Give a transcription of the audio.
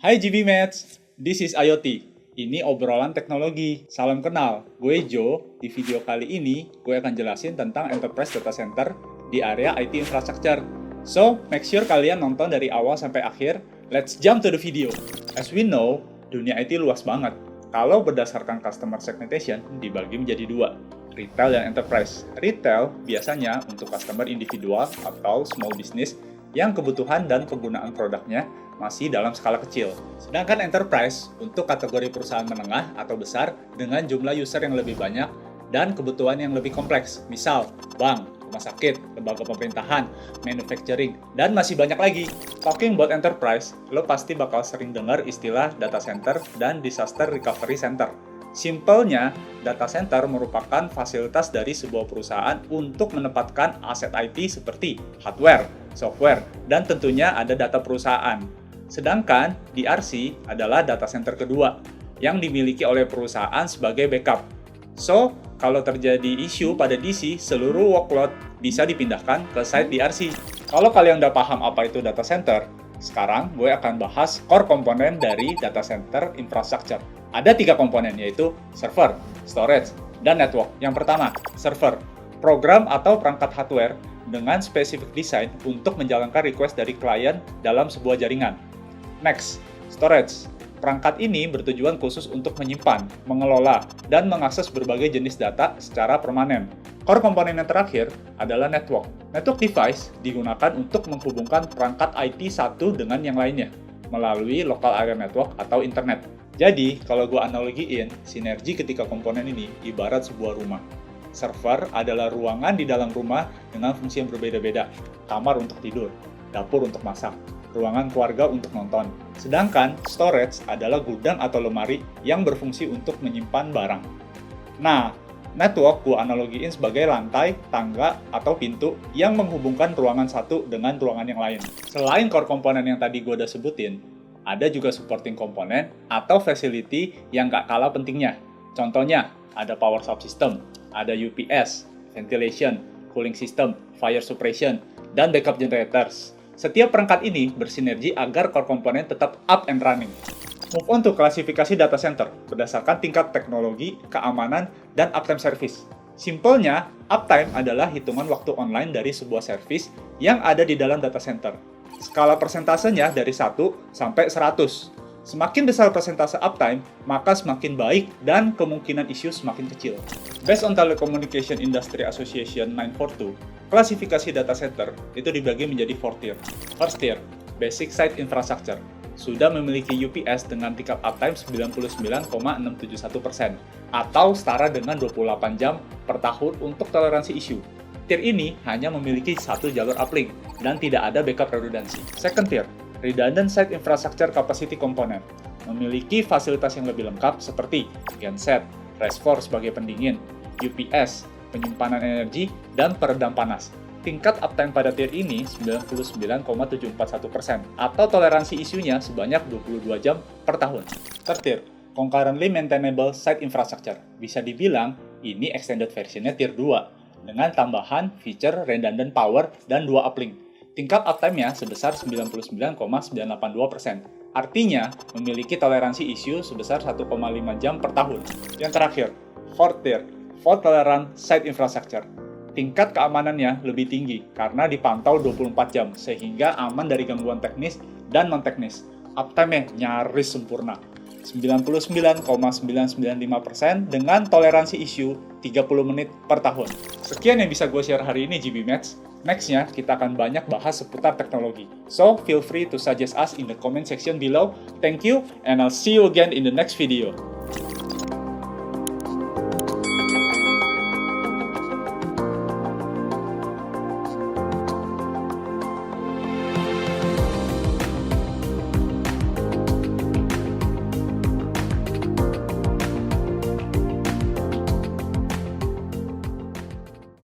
Hai GB Mates, this is IoT. Ini obrolan teknologi. Salam kenal, gue Joe. Di video kali ini, gue akan jelasin tentang Enterprise Data Center di area IT Infrastructure. So, make sure kalian nonton dari awal sampai akhir. Let's jump to the video. As we know, dunia IT luas banget. Kalau berdasarkan customer segmentation, dibagi menjadi dua, retail dan enterprise. Retail biasanya untuk customer individual atau small business yang kebutuhan dan penggunaan produknya masih dalam skala kecil. Sedangkan enterprise untuk kategori perusahaan menengah atau besar dengan jumlah user yang lebih banyak dan kebutuhan yang lebih kompleks. Misal, bank, rumah sakit, lembaga pemerintahan, manufacturing, dan masih banyak lagi. Talking about enterprise, lo pasti bakal sering dengar istilah data center dan disaster recovery center. Simpelnya, data center merupakan fasilitas dari sebuah perusahaan untuk menempatkan aset IT seperti hardware, software, dan tentunya ada data perusahaan. Sedangkan DRC adalah data center kedua yang dimiliki oleh perusahaan sebagai backup. So, kalau terjadi isu pada DC, seluruh workload bisa dipindahkan ke site DRC. Kalau kalian udah paham apa itu data center, sekarang gue akan bahas core komponen dari data center infrastructure. Ada 3 komponen, yaitu server, storage, dan network. Yang pertama, server. Program atau perangkat hardware dengan spesifik desain untuk menjalankan request dari klien dalam sebuah jaringan. Next, storage. Perangkat ini bertujuan khusus untuk menyimpan, mengelola, dan mengakses berbagai jenis data secara permanen. Core komponen yang terakhir adalah network. Network device digunakan untuk menghubungkan perangkat IT satu dengan yang lainnya melalui local area network atau internet. Jadi, kalau gue analogiin, sinergi ketika komponen ini ibarat sebuah rumah. Server adalah ruangan di dalam rumah dengan fungsi yang berbeda-beda. Kamar untuk tidur, dapur untuk masak, ruangan keluarga untuk nonton. Sedangkan storage adalah gudang atau lemari yang berfungsi untuk menyimpan barang. Nah, network gue analogiin sebagai lantai, tangga, atau pintu yang menghubungkan ruangan satu dengan ruangan yang lain. Selain core komponen yang tadi gue udah sebutin, ada juga supporting komponen atau facility yang gak kalah pentingnya. Contohnya, ada power subsystem, ada UPS, ventilation, cooling system, fire suppression, dan backup generators. Setiap perangkat ini bersinergi agar core komponen tetap up and running. Move on to klasifikasi data center berdasarkan tingkat teknologi, keamanan, dan uptime service. Simpelnya, uptime adalah hitungan waktu online dari sebuah service yang ada di dalam data center. Skala persentasenya dari 1 sampai 100. Semakin besar persentase uptime, maka semakin baik dan kemungkinan isu semakin kecil. Based on Telecommunication Industry Association 942, klasifikasi data center itu dibagi menjadi 4 tier. First tier, Basic Site Infrastructure, sudah memiliki UPS dengan tingkat uptime 99,671% atau setara dengan 28 jam per tahun untuk toleransi isu. Tier ini hanya memiliki satu jalur uplink dan tidak ada backup redundancy. Second tier, Redundant Site Infrastructure Capacity Component, memiliki fasilitas yang lebih lengkap seperti genset, reservoir sebagai pendingin, UPS, penyimpanan energi, dan peredam panas. Tingkat uptime pada tier ini 99,741% atau toleransi isunya sebanyak 22 jam per tahun. Third tier, Concurrently Maintainable Site Infrastructure, bisa dibilang ini extended versionnya tier 2 dengan tambahan feature redundant power dan 2 uplink. Tingkat uptime-nya sebesar 99,982%. Artinya, memiliki toleransi isu sebesar 1,5 jam per tahun. Yang terakhir, fourth tier, Fault Tolerant Site Infrastructure. Tingkat keamanannya lebih tinggi karena dipantau 24 jam, sehingga aman dari gangguan teknis dan non-teknis. Uptime-nya nyaris sempurna. 99,995% dengan toleransi isu 30 menit per tahun. Sekian yang bisa gue share hari ini, GB Mates. Next-nya, kita akan banyak bahas seputar teknologi. So, feel free to suggest us in the comment section below. Thank you, and I'll see you again in the next video.